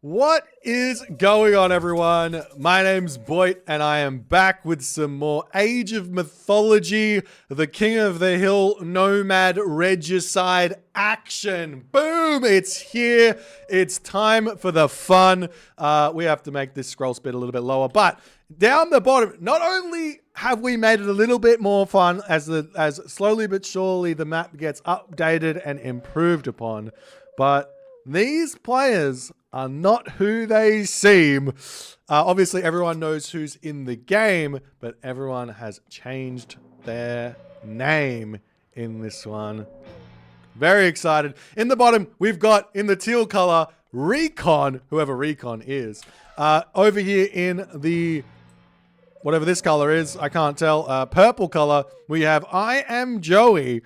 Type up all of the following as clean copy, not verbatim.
What is going on, everyone? My name's Boit, and I am back with some more Age of Mythology, the King of the Hill, Nomad Regicide action. Boom! It's here. It's time for the fun. We have to make this scroll speed a little bit lower, but down the bottom, not only have we made it a little bit more fun as slowly but surely the map gets updated and improved upon, but these players are not who they seem. Obviously, everyone knows who's in the game, but everyone has changed their name in this one. Very excited. In the bottom, we've got, in the teal color, Recon, whoever Recon is. Over here in the, whatever this color is, I can't tell, purple color, we have I Am Joey.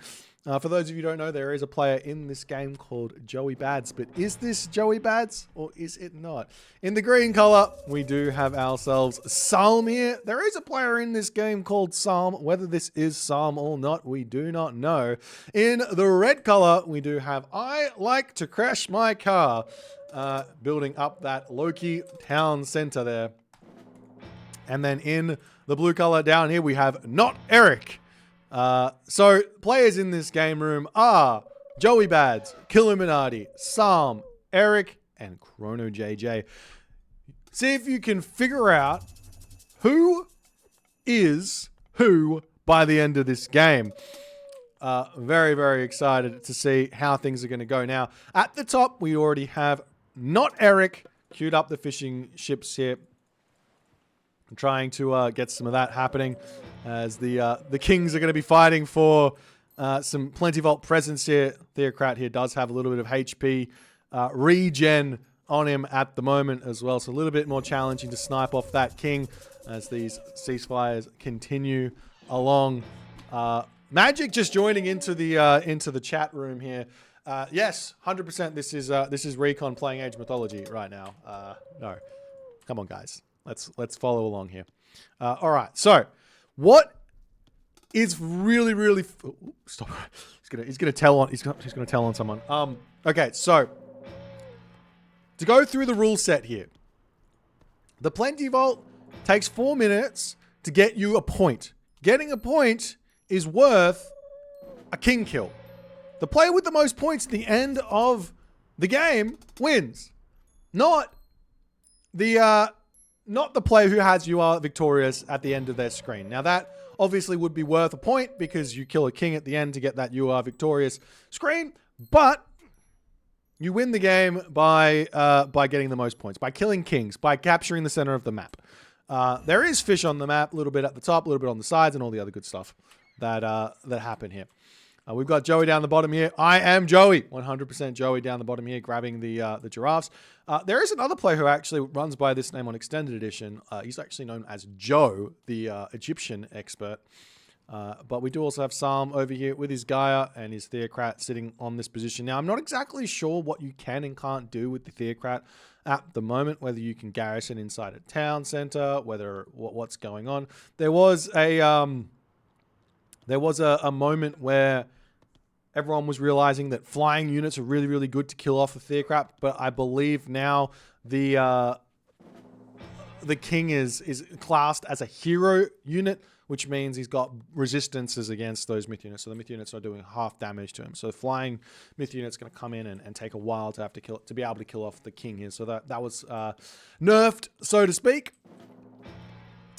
For those of you who don't know, there is a player in this game called Joey Bads, but is this Joey Bads or is it not? In the green color, we do have ourselves Psalm here. There is a player in this game called Psalm. Whether this is Psalm or not, we do not know. In the red color, we do have I Like to Crash My Car, building up that Loki town center there. And then in the blue color down here, we have Not Eric. So players in this game room are Joey Bads, Killuminati, Psalm, Eric, and ChronoJJ. See if you can figure out who is who by the end of this game. Very, very excited to see how things are going to go. Now, at the top, we already have Not Eric queued up the fishing ships here. I'm trying to get some of that happening as the Kings are going to be fighting for some Plenty Vault presence here. Theocrat here does have a little bit of HP regen on him at the moment as well. So a little bit more challenging to snipe off that King as these ceasefires continue along. Magic just joining into the chat room here. Yes, 100%. This is Recon playing Age Mythology right now. No, come on, guys. Let's follow along here. All right. So, what is really stop? He's gonna tell on someone. Okay. So, to go through the rule set here, the Plenty Vault takes 4 minutes to get you a point. Getting a point is worth a king kill. The player with the most points at the end of the game wins. Not the player who has you are victorious at the end of their screen. Now that obviously would be worth a point because you kill a king at the end to get that you are victorious screen, but you win the game by getting the most points, by killing kings, by capturing the center of the map. There is fish on the map, a little bit at the top, a little bit on the sides, and all the other good stuff that happen here. We've got Joey down the bottom here. I am Joey. 100% Joey down the bottom here, grabbing the giraffes. There is another player who actually runs by this name on Extended Edition. He's actually known as Joe, the Egyptian expert. But we do also have Psalm over here with his Gaia and his Theocrat sitting on this position. Now, I'm not exactly sure what you can and can't do with the Theocrat at the moment, whether you can garrison inside a town center, what's going on. There was a moment where everyone was realizing that flying units are really, really good to kill off the Theocrat, but I believe now the King is classed as a hero unit, which means he's got resistances against those myth units. So the myth units are doing half damage to him. So the flying myth unit's going to come in and take a while to be able to kill off the King here. So that was nerfed, so to speak.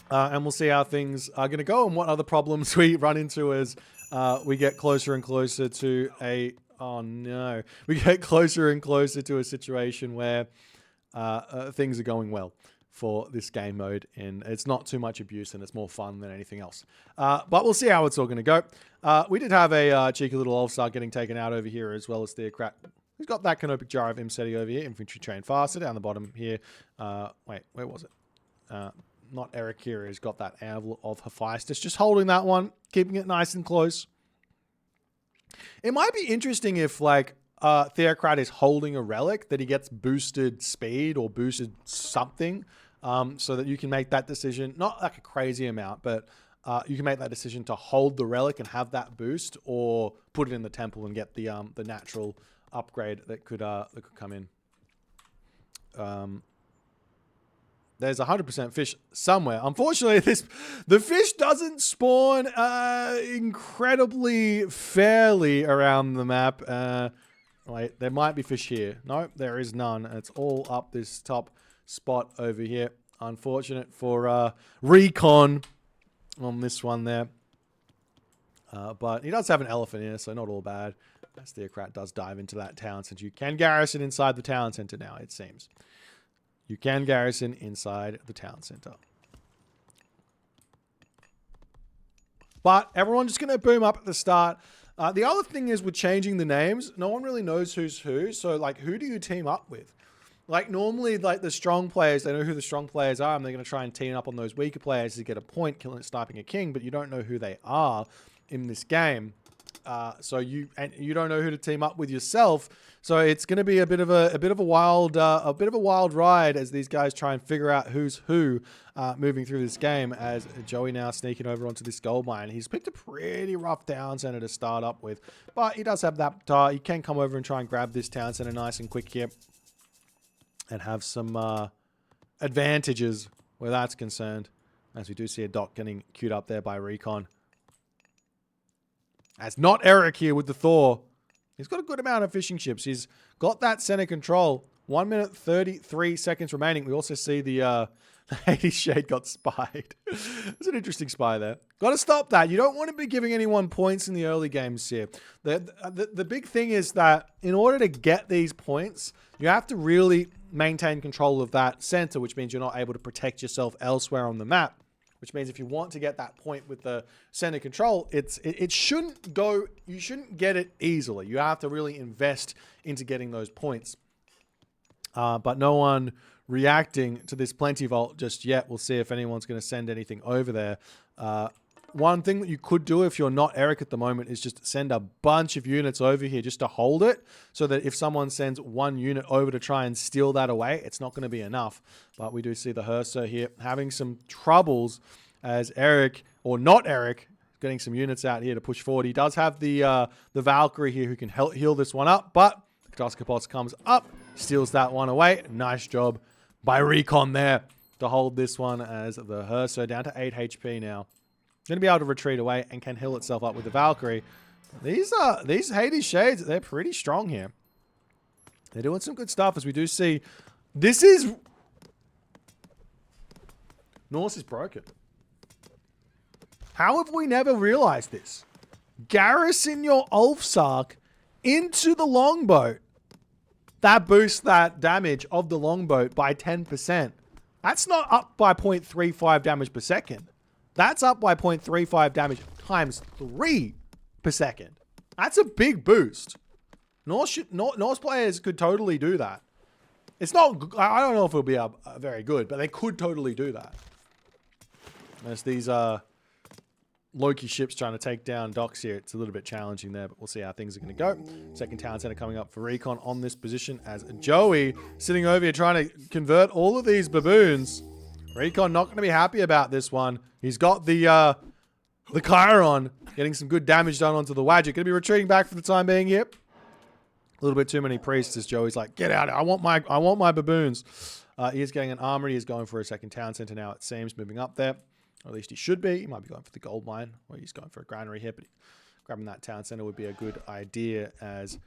And we'll see how things are going to go and what other problems we run into as we get closer and closer to we get closer and closer to a situation where things are going well for this game mode, and it's not too much abuse and it's more fun than anything else. But we'll see how it's all going to go. We did have a cheeky little All-Star getting taken out over here, as well as Theocrat. Who's got that canopic jar of Imseti over here? Infantry train faster down the bottom here. Wait, where was it? Not Eric here has got that Anvil of Hephaestus. Just holding that one, keeping it nice and close. It might be interesting if, like, Theocrat is holding a relic that he gets boosted speed or boosted something, so that you can make that decision. Not like a crazy amount, but you can make that decision to hold the relic and have that boost, or put it in the temple and get the natural upgrade that could come in. There's 100% fish somewhere. Unfortunately, the fish doesn't spawn incredibly fairly around the map. Wait, there might be fish here. No, there is none. It's all up this top spot over here. Unfortunate for Recon on this one there. But he does have an elephant here, so not all bad. As Theocrat does dive into that town, since you can garrison inside the town center now, it seems. You can garrison inside the town center. But everyone's just going to boom up at the start. The other thing is with changing the names, no one really knows who's who. So, like, who do you team up with? Like, normally, like, the strong players, they know who the strong players are, and they're going to try and team up on those weaker players to get a point, killing, sniping a king, but you don't know who they are in this game. So you don't know who to team up with yourself. So it's going to be a bit of a wild ride as these guys try and figure out who's who moving through this game. As Joey now sneaking over onto this gold mine, he's picked a pretty rough town center to start up with, but he does have that. He can come over and try and grab this town center nice and quick here, and have some advantages where that's concerned. As we do see a dot getting queued up there by Recon. As not Eric here with the Thor. He's got a good amount of fishing ships. He's got that center control. 1 minute 33 seconds remaining. We also see the Hades Shade got spied. There's an interesting spy there. Got to stop that. You don't want to be giving anyone points in the early games here. The big thing is that in order to get these points, you have to really maintain control of that center, which means you're not able to protect yourself elsewhere on the map. Which means if you want to get that point with the center control, it shouldn't go, you shouldn't get it easily. You have to really invest into getting those points. But no one reacting to this plenty vault just yet. We'll see if anyone's going to send anything over there. One thing that you could do if you're not Eric at the moment is just send a bunch of units over here just to hold it, so that if someone sends one unit over to try and steal that away, it's not going to be enough. But we do see the Hearser here having some troubles as Eric, or not Eric, getting some units out here to push forward. He does have the Valkyrie here who can help heal this one up, but Duskapos comes up, steals that one away. Nice job by Recon there to hold this one, as the Hearser down to 8 HP now. Going to be able to retreat away and can heal itself up with the Valkyrie. These Hades Shades, they're pretty strong here. They're doing some good stuff, as we do see. This is... Norse is broken. How have we never realized this? Garrison your Ulfsark into the longboat. That boosts that damage of the longboat by 10%. That's not up by 0.35 damage per second. That's up by 0.35 damage times 3 per second. That's a big boost. Norse players could totally do that. It's not, I don't know if it'll be very good, but they could totally do that. As these Loki ships trying to take down docks here, it's a little bit challenging there, but we'll see how things are going to go. Second town center coming up for Recon on this position, as Joey sitting over here trying to convert all of these baboons. Recon not going to be happy about this one. He's got the Chiron, getting some good damage done onto the Wadget. Going to be retreating back for the time being here. A little bit too many priests, as Joey's like, get out! I want my baboons. He is getting an armory. He's going for a second town center now. It seems moving up there, or at least he should be. He might be going for the gold mine, or he's going for a granary here. But grabbing that town center would be a good idea, as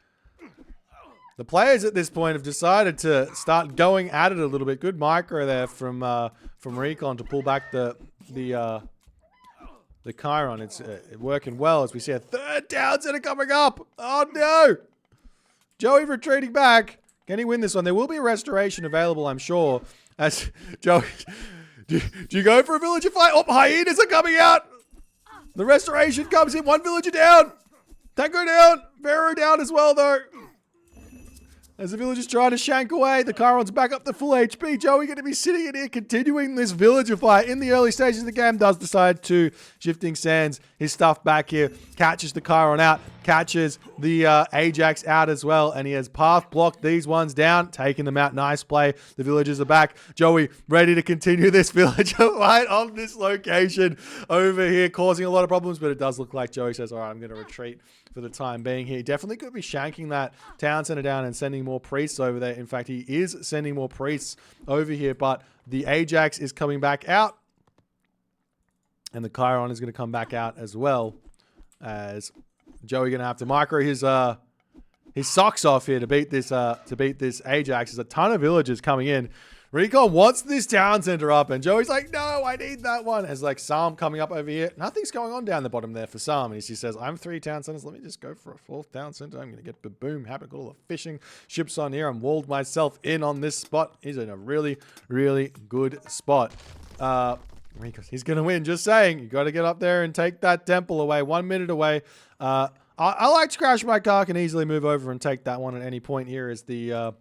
the players at this point have decided to start going at it a little bit. Good micro there from Recon to pull back the Chiron. It's working well, as we see a third town center coming up. Oh no! Joey retreating back. Can he win this one? There will be a restoration available, I'm sure. As Joey, do you go for a villager fight? Oh, hyenas are coming out. The restoration comes in. One villager down. Tango down. Pharaoh down as well, though. As the villager's trying to shank away, the Chiron's back up to full HP. Joey going to be sitting in here continuing this villager fight in the early stages of the game. Does decide to shifting sands his stuff back here. Catches the Chiron out. Catches the Ajax out as well. And he has path blocked these ones down. Taking them out. Nice play. The villagers are back. Joey ready to continue this villager fight on this location over here. Causing a lot of problems. But it does look like Joey says, all right, I'm going to retreat for the time being here. He definitely could be shanking that town center down and sending more priests over there. In fact, he is sending more priests over here, but the Ajax is coming back out. And the Chiron is going to come back out as well, as Joey going to have to micro his socks off here to beat this Ajax. There's a ton of villagers coming in. Recon wants this town center up, and Joey's like, no, I need that one. As like Sam coming up over here. Nothing's going on down the bottom there for Sam. And he says, I'm 3 town centers. Let me just go for a 4th town center. I'm going to get boom. Happen to got all the fishing ships on here. I'm walled myself in on this spot. He's in a really, really good spot. He's going to win. Just saying. You got to get up there and take that temple away. 1 minute away. I like to crash my car. Can easily move over and take that one at any point here as the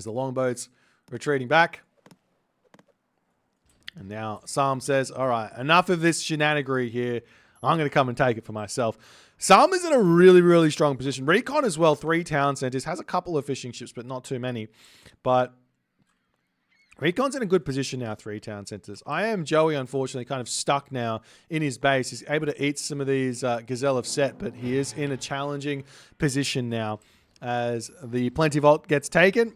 longboat's retreating back. And now Sam says, all right, enough of this shenanigery here. I'm going to come and take it for myself. Sam is in a really, really strong position. Recon as well, 3 town centers. Has a couple of fishing ships, but not too many. But Recon's in a good position now, 3 town centers. I am Joey, unfortunately, kind of stuck now in his base. He's able to eat some of these Gazelle of Set, but he is in a challenging position now as the Plenty Vault gets taken.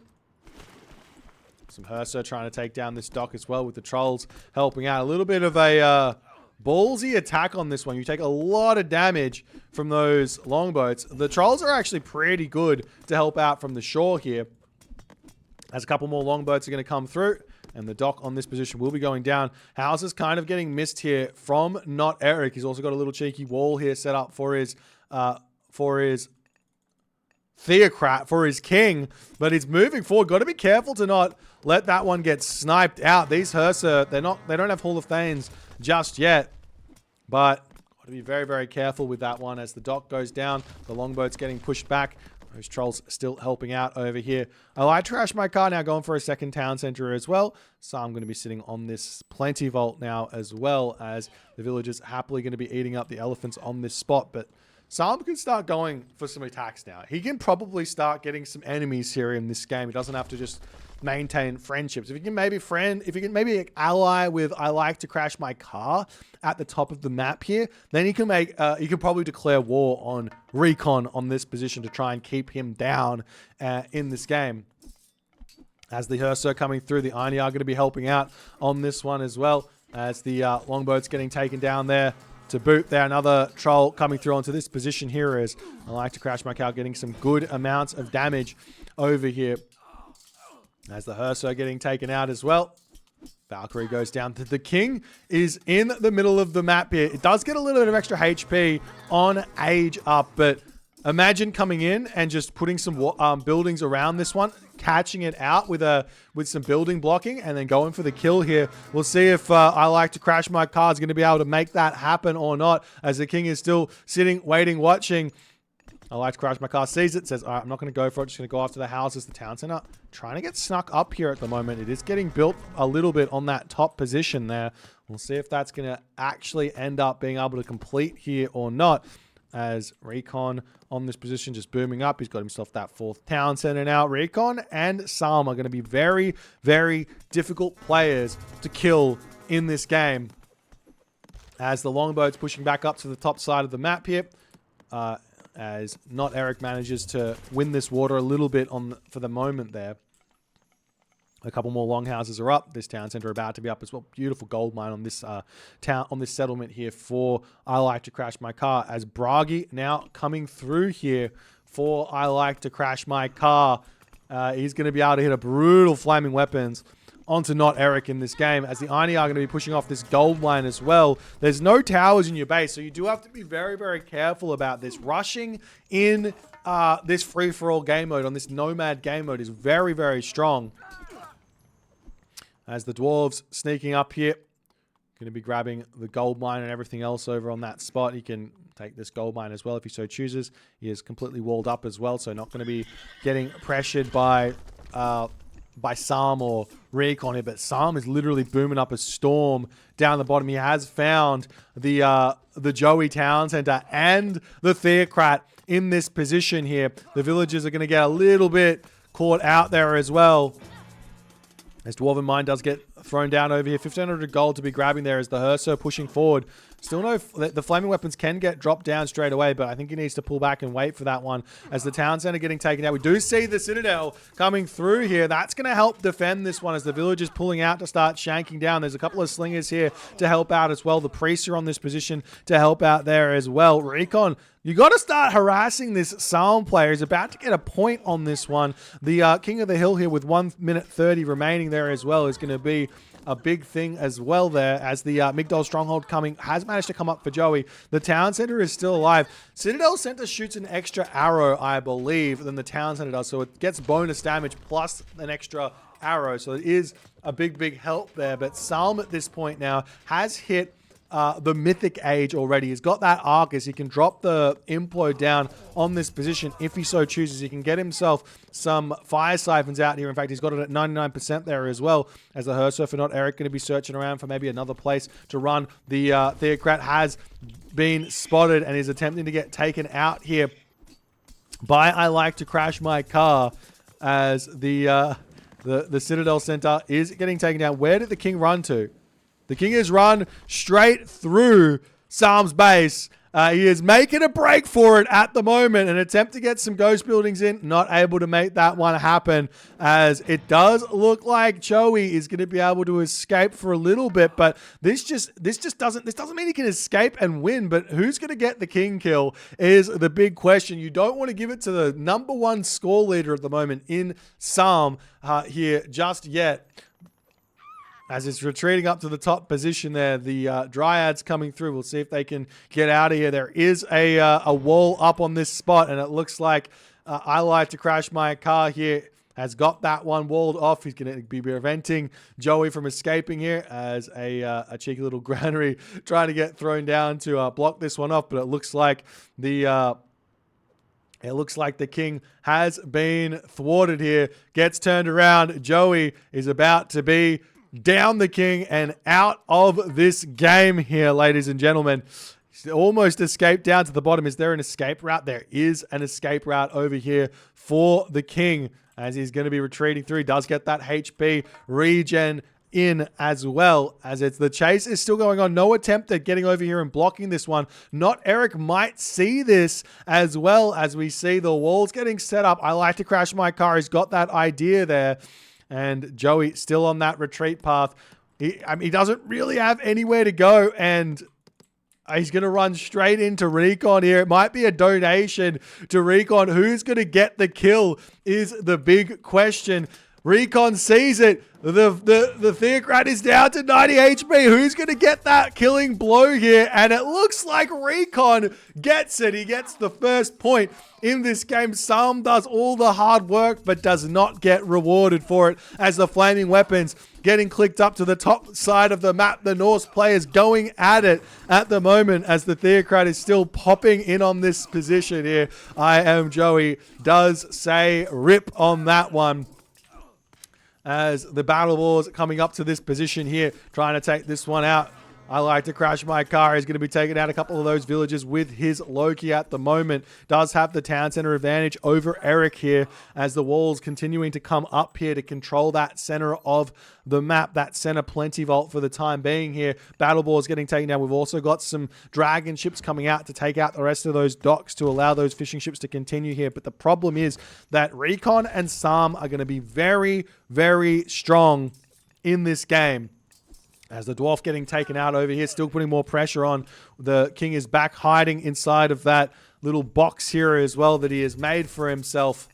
Some Herser trying to take down this dock as well with the trolls helping out. A little bit of a ballsy attack on this one. You take a lot of damage from those longboats. The trolls are actually pretty good to help out from the shore here. As a couple more longboats are going to come through, and the dock on this position will be going down. Houses kind of getting missed here from Not Eric. He's also got a little cheeky wall here set up for his Theocrat, for his king, but he's moving forward. Got to be careful to not let that one get sniped out. These Herser, they don't have Hall of Thanes just yet, but got to be very, very careful with that one as the dock goes down. The longboat's getting pushed back. Those trolls still helping out over here. I like to crash my car now, going for a 2nd town center as well. So I'm going to be sitting on this Plenty Vault now, as well as the villagers happily going to be eating up the elephants on this spot. But Sam can start going for some attacks now. He can probably start getting some enemies here in this game. He doesn't have to just maintain friendships. If you can maybe ally with I like to crash my car at the top of the map here, then you can probably declare war on Recon on this position to try and keep him down in this game. As the Herser coming through, the Arnie are going to be helping out on this one as well, as the longboat's getting taken down there. To boot there, another troll coming through onto this position here is I like to crash my car, getting some good amounts of damage over here. As the Herser getting taken out as well. Valkyrie goes down to the King is in the middle of the map here. It does get a little bit of extra HP on age up, but imagine coming in and just putting some buildings around this one, catching it out with some building blocking, and then going for the kill here. We'll see if I like to crash my car is going to be able to make that happen or not, as the King is still sitting, waiting, watching. I like to crash my car, sees it, says, all right, I'm not going to go for it. Just going to go after the houses, the town center. Trying to get snuck up here at the moment. It is getting built a little bit on that top position there. We'll see if that's going to actually end up being able to complete here or not. As Recon on this position just booming up. He's got himself that 4th town center now. Recon and Sam are going to be very, very difficult players to kill in this game. As the longboat's pushing back up to the top side of the map here. As Not Eric manages to win this water a little bit for the moment there. A couple more longhouses are up. This town center about to be up as well. Beautiful gold mine on this settlement here for I like to crash my car. As Bragi now coming through here for I like to crash my car. He's going to be able to hit a brutal flaming weapons onto Not Eric in this game, as the Arnie are going to be pushing off this gold line as well. There's no towers in your base, so you do have to be very, very careful about this. Rushing in this free-for-all game mode, on this Nomad game mode, is very, very strong. As the dwarves sneaking up here, going to be grabbing the gold mine and everything else over on that spot. He can take this gold mine as well if he so chooses. He is completely walled up as well, so not going to be getting pressured by Sam or Recon here, but Sam is literally booming up a storm down the bottom. He has found the Joey Town Center and the Theocrat in this position here. The villagers are going to get a little bit caught out there as well. As Dwarven Mine does get thrown down over here. 1,500 gold to be grabbing there as the Herser pushing forward. Still no, the flaming weapons can get dropped down straight away, but I think he needs to pull back and wait for that one as the town center getting taken out. We do see the Citadel coming through here. That's going to help defend this one as the village is pulling out to start shanking down. There's a couple of slingers here to help out as well. The priests are on this position to help out there as well. Recon, you got to start harassing this Psalm player. He's about to get a point on this one. The King of the Hill here with 1 minute 30 remaining there as well is going to be a big thing as well there as the Migdol Stronghold has managed to come up for Joey. The town center is still alive. Citadel Center shoots an extra arrow, I believe, than the town center does. So it gets bonus damage plus an extra arrow. So it is a big help there. But Psalm at this point now has hit the mythic age already. He's got that Arcus. He can drop the implode down on this position if he so chooses. He can get himself some fire siphons out here. In fact, he's got it at 99% there as well. As the Hersurfer, not Eric, going to be searching around for maybe another place to run. The Theocrat has been spotted and is attempting to get taken out here by I Like to Crash My Car as the Citadel Center is getting taken down. Where did the King run to? The King has run straight through Psalm's base. He is making a break for it at the moment. An attempt to get some ghost buildings in. Not able to make that one happen. As it does look like Joey is going to be able to escape for a little bit. But this doesn't mean he can escape and win. But who's going to get the King kill is the big question. You don't want to give it to the #1 score leader at the moment in Psalm here just yet. As it's retreating up to the top position there, the Dryads coming through. We'll see if they can get out of here. There is a wall up on this spot, and it looks like I Like to Crash My Car here has got that one walled off. He's going to be preventing Joey from escaping here as a cheeky little granary trying to get thrown down to block this one off. But it looks like the King has been thwarted here. Gets turned around. Joey is about to be down the King and out of this game here, ladies and gentlemen. He's almost escaped down to the bottom. Is there an escape route? There is an escape route over here for the King as he's going to be retreating through. He does get that HP regen in as well as the chase is still going on. No attempt at getting over here and blocking this one. Not Eric might see this as well as we see the walls getting set up. I Like to Crash My Car. He's got that idea there. And Joey still on that retreat path. He doesn't really have anywhere to go. And he's going to run straight into Recon here. It might be a donation to Recon. Who's going to get the kill is the big question. Recon sees it. The Theocrat is down to 90 HP. Who's going to get that killing blow here? And it looks like Recon gets it. He gets the first point in this game. Psalm does all the hard work, but does not get rewarded for it as the flaming weapons getting clicked up to the top side of the map. The Norse players going at it at the moment as the Theocrat is still popping in on this position here. I Am Joey does say rip on that one. As the battle wars coming up to this position here, trying to take this one out. I Like to Crash My Car. He's going to be taking out a couple of those villages with his Loki at the moment. Does have the town center advantage over Eric here as the walls continuing to come up here to control that center of the map. That center plenty vault for the time being here. Battle Boar's getting taken down. We've also got some dragon ships coming out to take out the rest of those docks to allow those fishing ships to continue here. But the problem is that Recon and Psalm are going to be very, very strong in this game. As the Dwarf getting taken out over here, still putting more pressure on. The King is back hiding inside of that little box here as well that he has made for himself.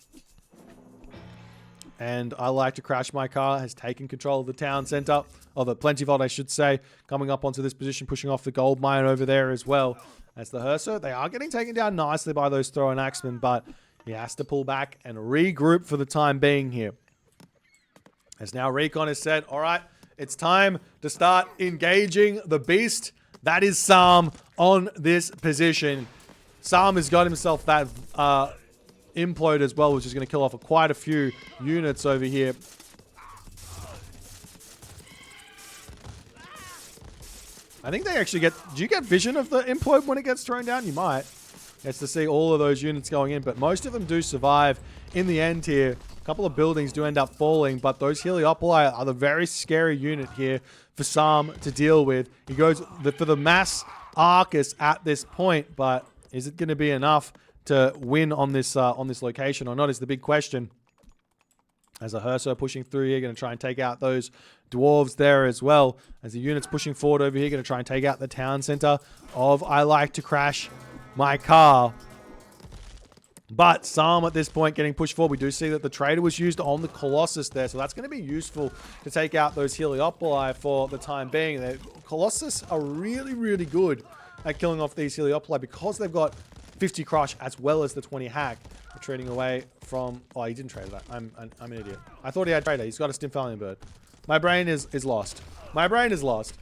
And I Like to Crash My Car has taken control of the town center, or the Plenty Vault, I should say, coming up onto this position, pushing off the gold mine over there as well. As the Herser, they are getting taken down nicely by those throwing axemen, but he has to pull back and regroup for the time being here. As now Recon has said, all right, it's time to start engaging the beast. That is Psalm on this position. Psalm has got himself that implode as well, which is going to kill off quite a few units over here. I think they actually get... Do you get vision of the implode when it gets thrown down? You might. Gets to see all of those units going in, but most of them do survive in the end here. A couple of buildings do end up falling, but those Heliopoli are the very scary unit here for Psalm to deal with. He goes for the mass Arcus at this point, but is it going to be enough to win on this location or not is the big question. As a Herso pushing through here, going to try and take out those dwarves there as well. As the unit's pushing forward over here, going to try and take out the town center of I like to crash my car. But Psalm at this point getting pushed forward. We do see that the trader was used on the Colossus there. So that's going to be useful to take out those Heliopoli for the time being. The Colossus are really, really good at killing off these Heliopoli because they've got 50 crush as well as the 20 hack. Retreating away from... Oh, he didn't trade that. I'm an idiot. I thought he had trader. He's got a Stymphalian bird. My brain is lost. My brain is lost.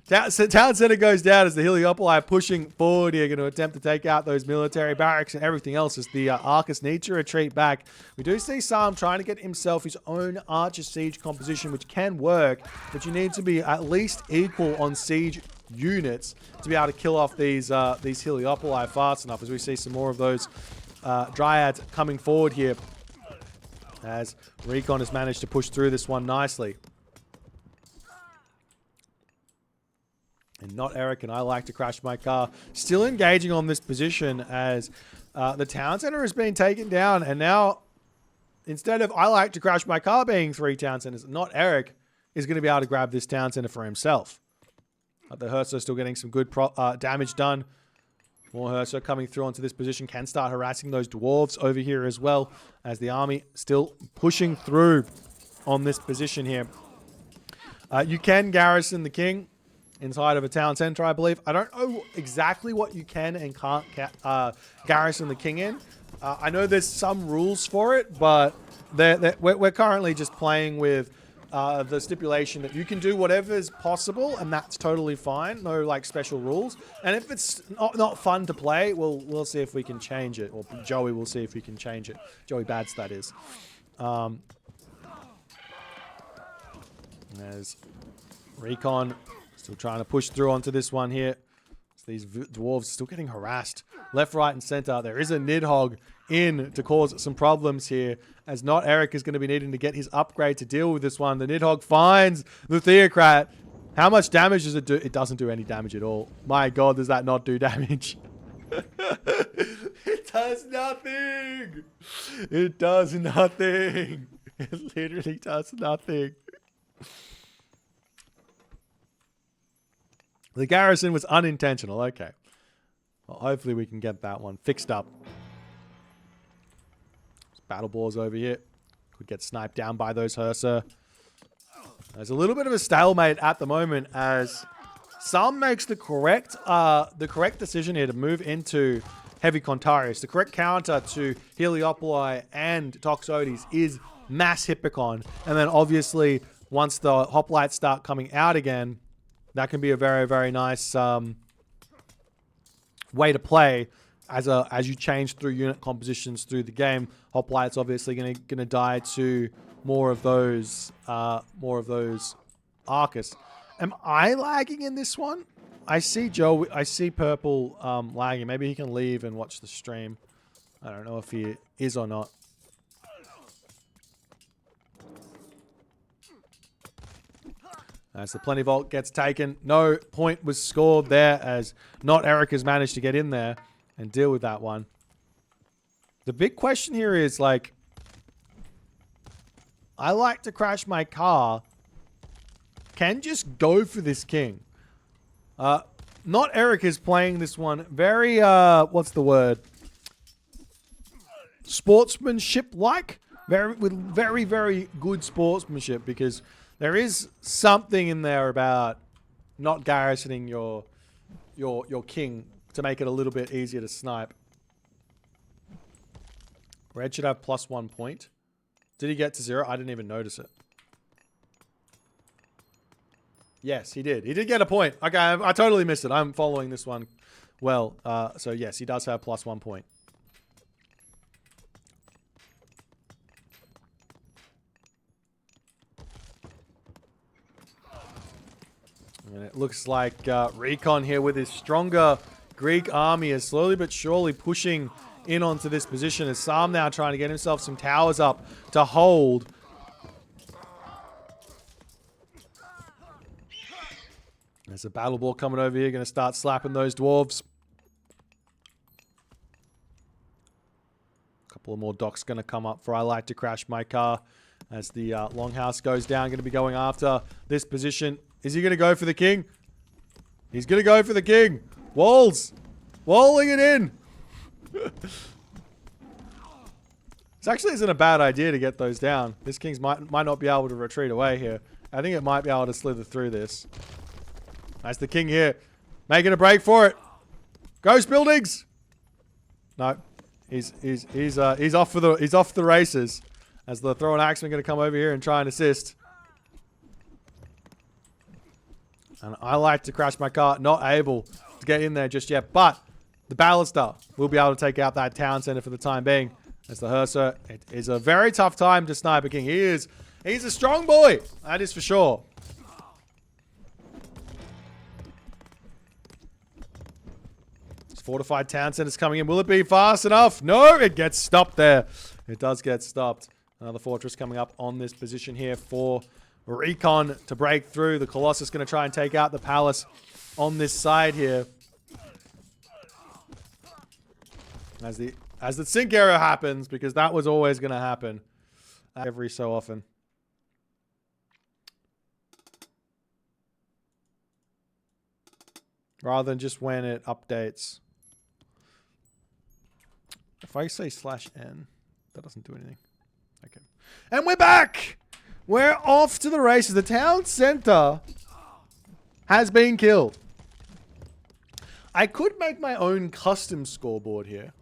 Town center goes down as the Heliopoli are pushing forward here, going to attempt to take out those military barracks and everything else as the Arcus need to retreat back. We do see Psalm trying to get himself his own Archer Siege composition, which can work, but you need to be at least equal on siege units to be able to kill off these Heliopoli fast enough, as we see some more of those Dryads coming forward here as Recon has managed to push through this one nicely. And not Eric, and I like to crash my car. Still engaging on this position as the town center has been taken down. And now, instead of I like to crash my car being 3 town centers, not Eric is going to be able to grab this town center for himself. The Herso still getting some good damage done. More Herso coming through onto this position. Can start harassing those dwarves over here as well. As the army still pushing through on this position here. You can garrison the king inside of a town center, I believe. I don't know exactly what you can and can't garrison the king in. I know there's some rules for it, but we're currently just playing with the stipulation that you can do whatever is possible, and that's totally fine. No like special rules. And if it's not fun to play, we'll see if we can change it. Or Joey will see if we can change it. Joey Bads, that is. There's Recon still trying to push through onto this one here. So these dwarves still getting harassed left, right, and center. There is a Nidhogg in to cause some problems here, as not Eric is going to be needing to get his upgrade to deal with this one. The Nidhogg finds the Theocrat. How much damage does it do? It doesn't do any damage at all. My God, does that not do damage? It does nothing. It does nothing. It literally does nothing. The garrison was unintentional. Okay. Well, hopefully we can get that one fixed up. Battle balls over here. Could get sniped down by those Hersa. There's a little bit of a stalemate at the moment as Sam makes the correct decision here to move into Heavy Contarius. The correct counter to Heliopoli and Toxotes is Mass Hippicon. And then obviously once the hoplites start coming out again, that can be a very, very nice way to play as you change through unit compositions through the game. Hoplites obviously gonna die to more of those Arcus. Am I lagging in this one? I see Purple lagging. Maybe he can leave and watch the stream. I don't know if he is or not. As the Plenty Vault gets taken, no point was scored there as not Eric has managed to get in there and deal with that one. The big question here is, like, I like to crash my car. Can just go for this king. Not Eric is playing this one very, what's the word? Sportsmanship-like. With very, very good sportsmanship, because there is something in there about not garrisoning your king to make it a little bit easier to snipe. Red should have +1 point. Did he get to 0? I didn't even notice it. Yes, he did. He did get a point. Okay, I totally missed it. I'm following this one well. So yes, he does have +1 point. And it looks like Recon here with his stronger Greek army is slowly but surely pushing in onto this position, as Sam now trying to get himself some towers up to hold. There's a battle ball coming over here. Going to start slapping those dwarves. A couple of more docks going to come up for I like to crash my car. As the longhouse goes down, going to be going after this position. Is he going to go for the king? He's going to go for the king. Walls. Walling it in. This actually isn't a bad idea to get those down. This king might not be able to retreat away here. I think it might be able to slither through this. That's the king here. Making a break for it. Ghost buildings. No. He's off for the races. As the throw and axeman going to come over here and try and assist. And I like to crash my car. Not able to get in there just yet. But the baluster will be able to take out that town center for the time being. As the Hearser, it is a very tough time to snipe a king. He's a strong boy. That is for sure. This fortified town center's coming in. Will it be fast enough? No, it gets stopped there. It does get stopped. Another fortress coming up on this position here for Recon to break through. The Colossus going to try and take out the palace on this side here. As the sync error happens, because that was always going to happen every so often. Rather than just when it updates. If I say /n, that doesn't do anything. Okay. And we're back! We're off to the races. The town center has been killed. I could make my own custom scoreboard here.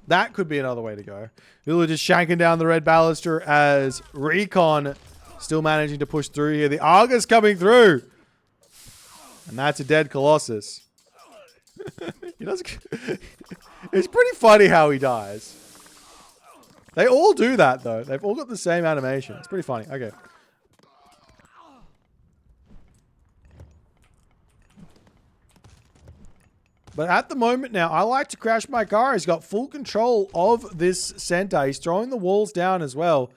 That could be another way to go. Villagers shanking down the red baluster as Recon still managing to push through here. The Argus coming through. And that's a dead Colossus. It's pretty funny how he dies. They all do that, though. They've all got the same animation. It's pretty funny. Okay. But at the moment now, I like to crash my car. He's got full control of this center. He's throwing the walls down as well.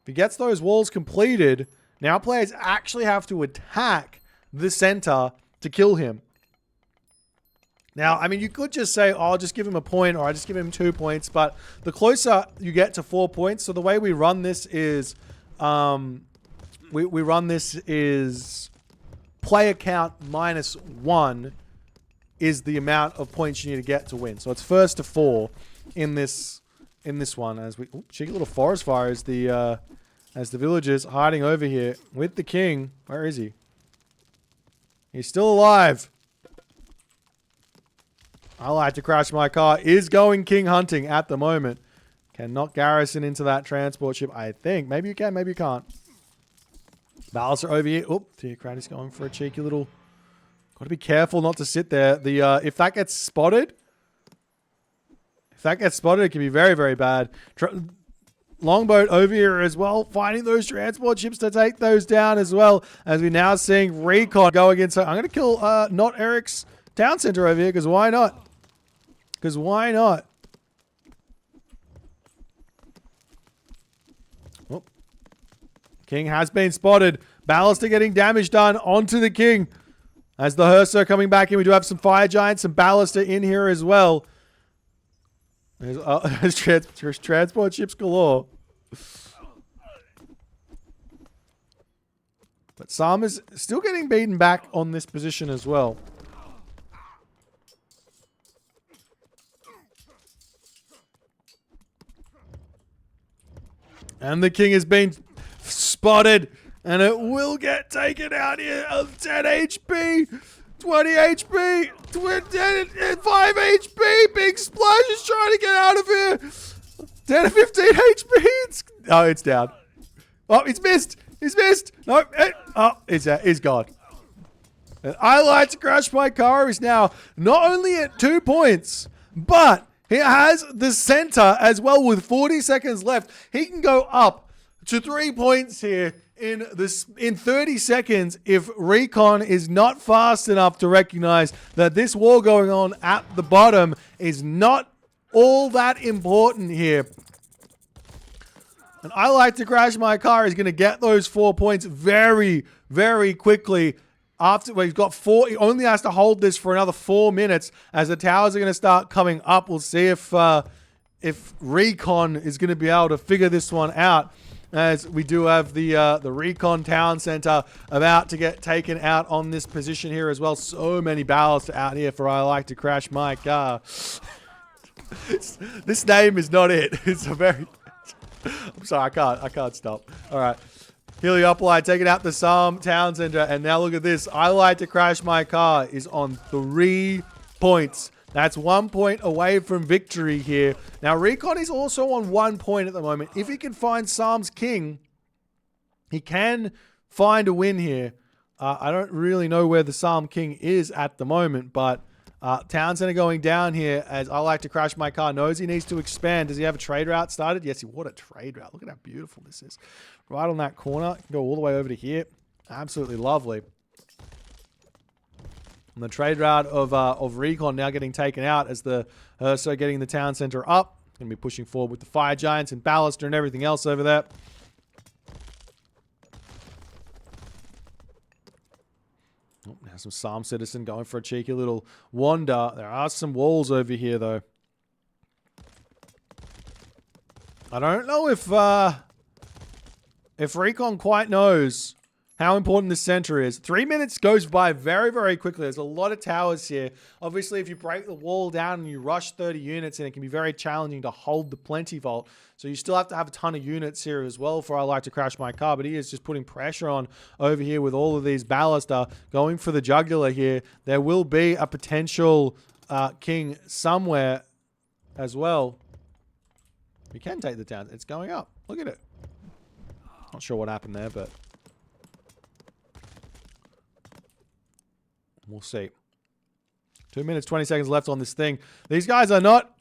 If he gets those walls completed, now players actually have to attack the center to kill him. Now, I mean, you could just say, oh, I'll just give him a point or I'll just give him 2 points. But the closer you get to 4 points, so the way we run this is, we run this is player count -1 is the amount of points you need to get to win. So it's first to 4 in this one. As we, cheeky little forest fire as the villagers hiding over here with the king. Where is he? He's still alive. I like to crash my car. Is going king hunting at the moment. Cannot garrison into that transport ship, I think. Maybe you can, maybe you can't. Baluster over here. Oop, Theocratic going for a cheeky little... Got to be careful not to sit there. If that gets spotted... it can be very, very bad. Longboat over here as well. Finding those transport ships to take those down as well. As we're now seeing Recon go against... I'm going to kill not Eric's town center over here, because why not? Because why not? Oh. King has been spotted. Baluster getting damage done onto the king. As the Hearser coming back in, we do have some fire giants, some Baluster in here as well. There's transport ships galore. But Sam is still getting beaten back on this position as well. And the king has been spotted. And it will get taken out here of 10 HP. 20 HP. 5 HP. Big Splash is trying to get out of here. 10 to 15 HP. It's down. Oh, it's missed. He's missed. No. It's gone. And I like to crash my car. He's now not only at 2 points, but he has the center as well with 40 seconds left. He can go up to 3 points here in 30 seconds if Recon is not fast enough to recognize that this war going on at the bottom is not all that important here. And I like to crash my car. He's going to get those 4 points very, very quickly. after we've got 4, he only has to hold this for another 4 minutes as the towers are going to start coming up. We'll see if Recon is going to be able to figure this one out, as we do have the Recon Town Center about to get taken out on this position here as well. So many barrels out here for I like to crash my car. This name is not it. It's a very... I'm sorry, I can't stop. All right. Heliopolis taking out the Psalm Town Center, and now look at this. I like to crash my car is on 3 points. That's 1 point away from victory here. Now, Recon is also on 1 point at the moment. If he can find Psalm's King, he can find a win here. I don't really know where the Psalm King is at the moment, but Town Center going down here as I like to crash my car. Knows he needs to expand. Does he have a trade route started? Yes, what a trade route. Look at how beautiful this is. Right on that corner. Can go all the way over to here. Absolutely lovely. And the trade route of Recon now getting taken out as the Urso getting the Town Center up. Going to be pushing forward with the Fire Giants and Ballaster and everything else over there. Oh, now some Psalm Citizen going for a cheeky little wander. There are some walls over here, though. I don't know if Recon quite knows how important this center is. 3 minutes goes by very, very quickly. There's a lot of towers here. Obviously, if you break the wall down and you rush 30 units in, it can be very challenging to hold the Plenty Vault. So you still have to have a ton of units here as well for I like to crash my car. But he is just putting pressure on over here with all of these Ballaster going for the jugular here. There will be a potential king somewhere as well. You can take the town. It's going up. Look at it. Not sure what happened there, but we'll see. 2 minutes, 20 seconds left on this thing. These guys are not...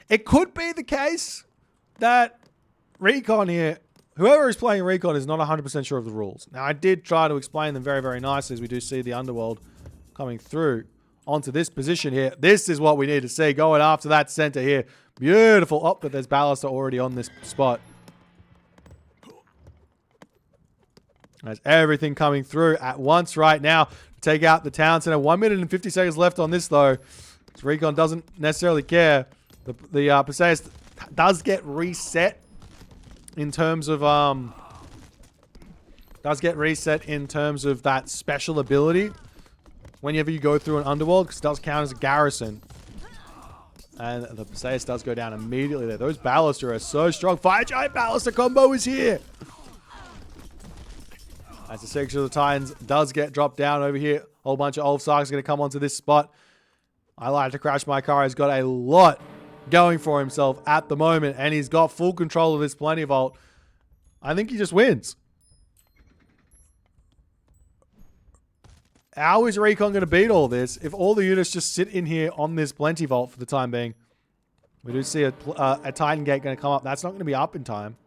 it could be the case that Recon here, whoever is playing Recon is not 100% sure of the rules. Now, I did try to explain them very, very nicely as we do see the Underworld coming through onto this position here. This is what we need to see. Going after that center here. Beautiful. Oh, but there's Ballaster already on this spot. There's everything coming through at once right now to take out the Town Center. 1 minute and 50 seconds left on this, though. Recon doesn't necessarily care. The Perseus does get reset in terms of that special ability whenever you go through an Underworld, because it does count as a garrison. And the Perseus does go down immediately there. Those Ballaster are so strong. Fire Giant Ballaster combo is here. As the Signature of the Titans does get dropped down over here. A whole bunch of Ulfsarks going to come onto this spot. I like to crash my car. He's got a lot going for himself at the moment. And he's got full control of this Plenty Vault. I think he just wins. How is Recon going to beat all this if all the units just sit in here on this Plenty Vault for the time being? We do see a Titan Gate going to come up. That's not going to be up in time.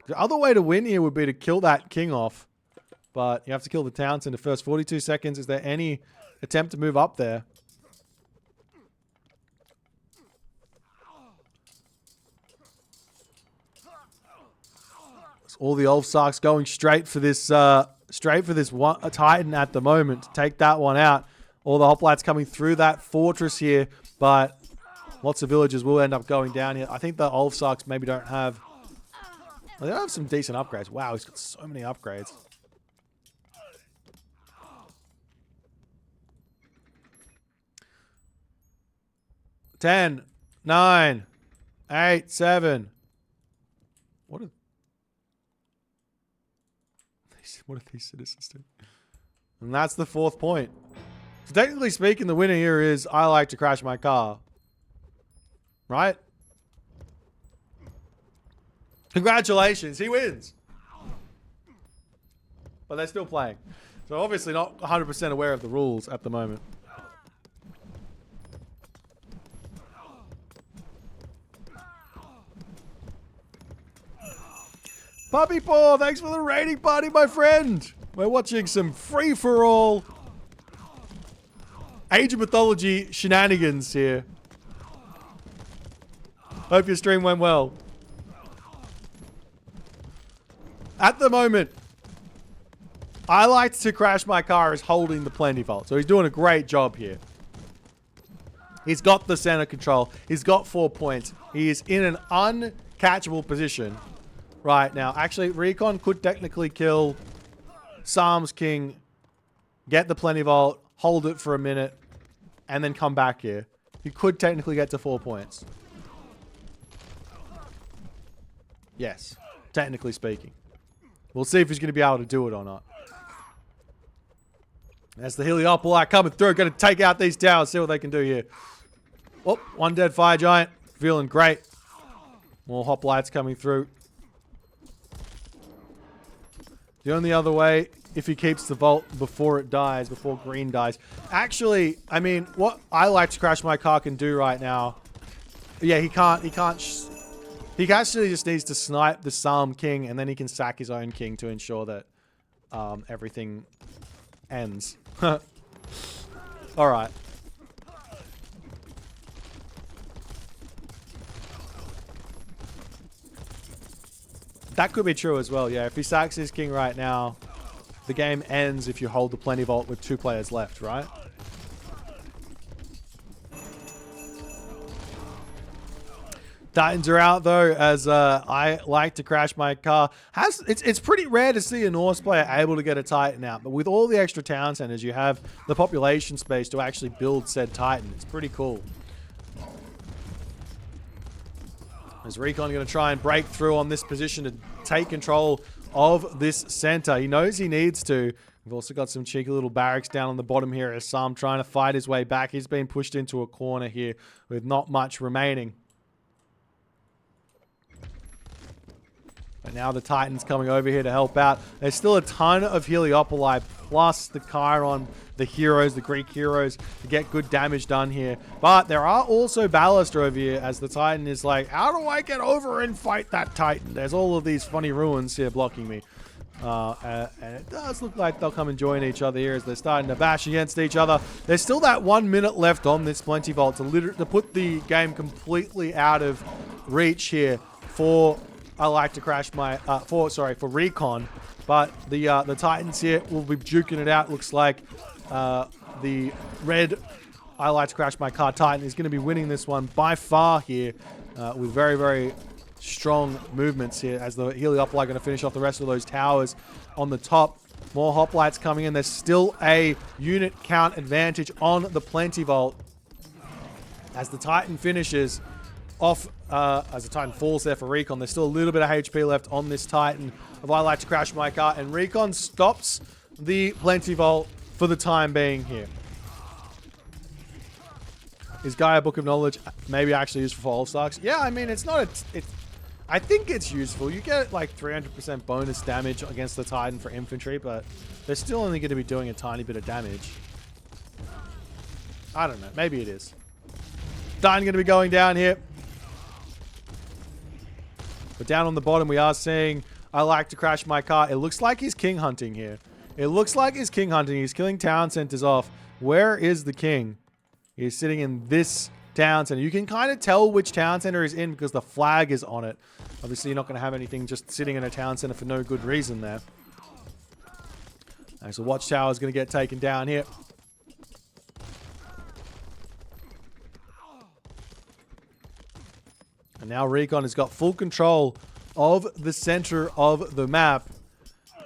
The other way to win here would be to kill that king off. But you have to kill the Town Center first. 42 seconds. Is there any attempt to move up there? So all the Ulfsarks going straight for this one, a Titan at the moment to take that one out. All the hoplites coming through that fortress here. But lots of villagers will end up going down here. I think the Ulfsarks maybe don't have... Well, they have some decent upgrades. Wow, he's got so many upgrades. Ten, 9, 8, 7. What are these citizens doing? And that's the 4th point. So technically speaking, the winner here is I like to crash my car. Right? Congratulations, he wins. But they're still playing. So obviously not 100% aware of the rules at the moment. Puppy Paw, thanks for the raiding party, my friend. We're watching some free-for-all Age of Mythology shenanigans here. Hope your stream went well. At the moment, I like to crash my car is holding the plenty vault. So he's doing a great job here. He's got the center control. He's got 4 points. He is in an uncatchable position right now. Actually, Recon could technically kill Psalm's King, get the plenty vault, hold it for a minute, and then come back here. He could technically get to 4 points. Yes, technically speaking. We'll see if he's going to be able to do it or not. That's the Heliopolite coming through. Going to take out these towers. See what they can do here. Oh, one dead fire giant. Feeling great. More hoplites coming through. The only other way, if he keeps the vault before it dies, before green dies. Actually, I mean, what I like to crash my car can do right now. Yeah, he actually just needs to snipe the Psalm King, and then he can sack his own king to ensure that everything ends. Alright. That could be true as well, yeah. If he sacks his king right now, the game ends if you hold the plenty vault with 2 players left, right? Titans are out though, as I like to crash my car. It's pretty rare to see a Norse player able to get a Titan out, but with all the extra town centers, you have the population space to actually build said Titan. It's pretty cool. Is Recon going to try and break through on this position to take control of this center? He knows he needs to. We've also got some cheeky little barracks down on the bottom here as Sam trying to fight his way back. He's been pushed into a corner here with not much remaining. But now the Titan's coming over here to help out. There's still a ton of Heliopolite plus the Chiron, the heroes, the Greek heroes to get good damage done here. But there are also Ballista over here as the Titan is like, how do I get over and fight that Titan? There's all of these funny ruins here blocking me. And it does look like they'll come and join each other here as they're starting to bash against each other. There's still that 1 minute left on this Plenty Vault to put the game completely out of reach here for... I like to crash my, for Recon, but the Titans here will be juking it out. Looks like the red, I like to crash my car Titan is going to be winning this one by far here with very, very strong movements here as the Heliopolite going to finish off the rest of those towers on the top. More hoplites coming in. There's still a unit count advantage on the Plenty Vault as the Titan finishes off. As the Titan falls there for Recon, there's still a little bit of HP left on this Titan of I like to crash my car, and Recon stops the Plenty Vault for the time being here. Is Gaia Book of Knowledge maybe actually useful for all stocks? Yeah, I mean, it's not I think it's useful. You get like 300% bonus damage against the Titan for infantry, but they're still only going to be doing a tiny bit of damage. I don't know. Maybe it is. Titan going to be going down here. But down on the bottom, we are seeing I like to crash my car. It looks like he's king hunting here. It looks like he's king hunting. He's killing town centers off. Where is the king? He's sitting in this town center. You can kind of tell which town center he's in because the flag is on it. Obviously, you're not going to have anything just sitting in a town center for no good reason there. Right, so Watchtower is going to get taken down here. And now Recon has got full control of the center of the map.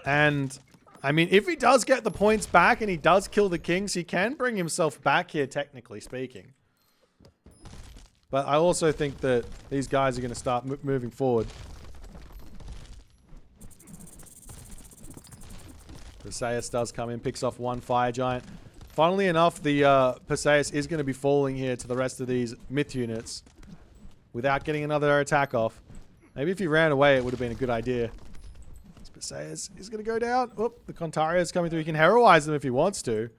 And, I mean, if he does get the points back and he does kill the kings, he can bring himself back here, technically speaking. But I also think that these guys are going to start moving forward. Perseus does come in, picks off one fire giant. Funnily enough, the Perseus is going to be falling here to the rest of these myth units without getting another attack off. Maybe if he ran away, it would have been a good idea. Perseus is going to go down. Oh, the Contaria is coming through. He can heroize them if he wants to.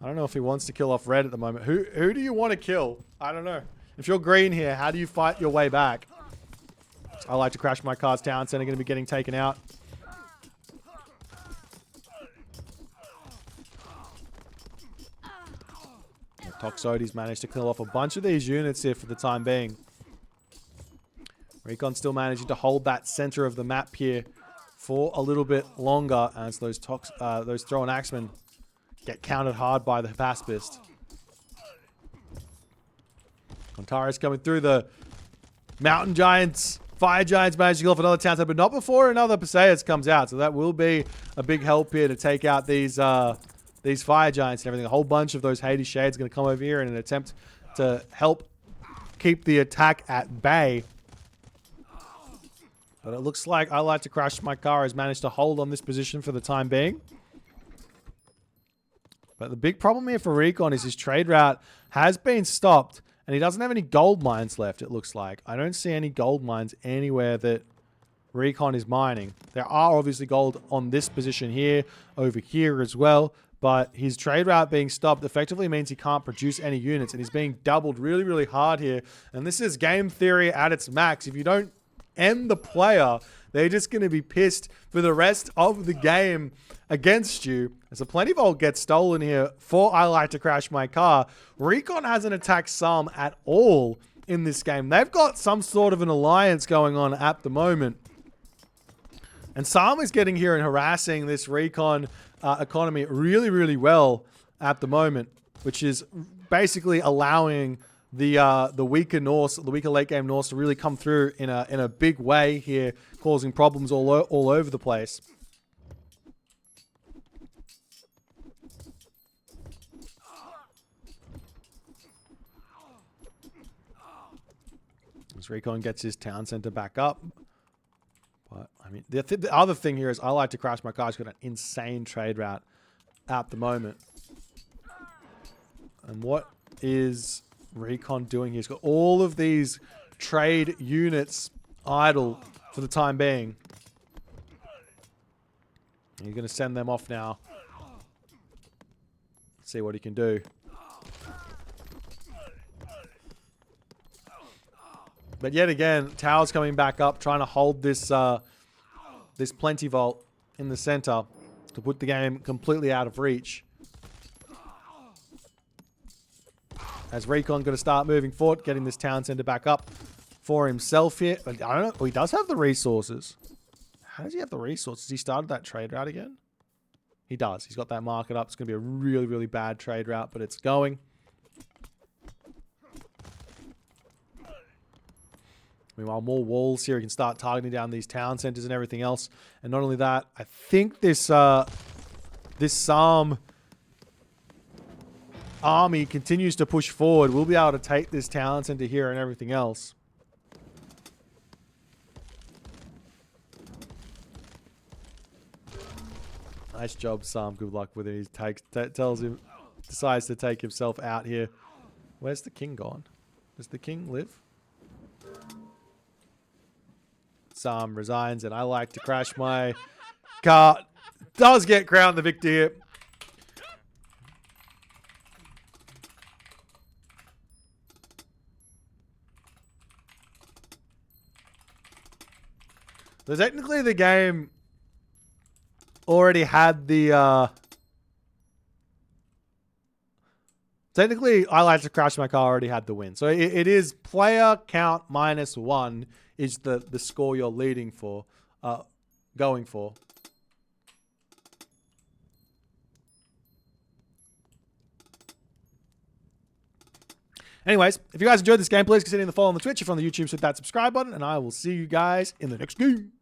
I don't know if he wants to kill off red at the moment. Who do you want to kill? I don't know. If you're green here, how do you fight your way back? I like to crash my car's town center. Going to be getting taken out. Toxotes managed to kill off a bunch of these units here for the time being. Recon still managing to hold that center of the map here for a little bit longer as those Thrown Axemen get countered hard by the Hapaspist. Kontara's coming through. The Mountain Giants, Fire Giants managed to kill off another town center, but not before another Perseus comes out. So that will be a big help here to take out these Fire Giants and everything. A whole bunch of those Hades Shades going to come over here in an attempt to help keep the attack at bay. But it looks like I Like to Crash My Car has managed to hold on this position for the time being. But the big problem here for Recon is his trade route has been stopped. And he doesn't have any gold mines left, it looks like. I don't see any gold mines anywhere that Recon is mining. There are obviously gold on this position here, over here as well. But his trade route being stopped effectively means he can't produce any units. And he's being doubled really, really hard here. And this is game theory at its max. If you don't end the player, they're just going to be pissed for the rest of the game against you. As a Plenty Vault gets stolen here for I Like to Crash My Car. Recon hasn't attacked Psalm at all in this game. They've got some sort of an alliance going on at the moment. And Psalm is getting here and harassing this Recon economy really, really well at the moment, which is basically allowing the weaker Norse, the weaker late game Norse to really come through in a big way here, causing problems all over the place. As Recon gets his town center back up. But, I mean, the other thing here is I Like to Crash My Car. He's got an insane trade route at the moment. And what is Recon doing here? He's got all of these trade units idle for the time being. And he's going to send them off now. See what he can do. But yet again, Tower's coming back up, trying to hold this this Plenty Vault in the center to put the game completely out of reach. As Recon going to start moving forward, getting this town center back up for himself here. But I don't know. Oh, he does have the resources. How does he have the resources? He started that trade route again? He does. He's got that market up. It's going to be a really, really bad trade route, but it's going. Meanwhile, more walls here. He can start targeting down these town centers and everything else. And not only that, I think this this Psalm army continues to push forward. We'll be able to take this town center here and everything else. Nice job, Psalm. Good luck with it. He tells him, decides to take himself out here. Where's the king gone? Does the king live? Psalm resigns, and I Like to Crash My Car. Does get crowned the victor here. So technically the game already had the technically I Like to Crash My Car already had the win. So it is player count -1 is the score you're leading for, going for. Anyways, if you guys enjoyed this game, please consider the follow on the Twitch. If you're on the YouTube, hit that subscribe button, and I will see you guys in the next game.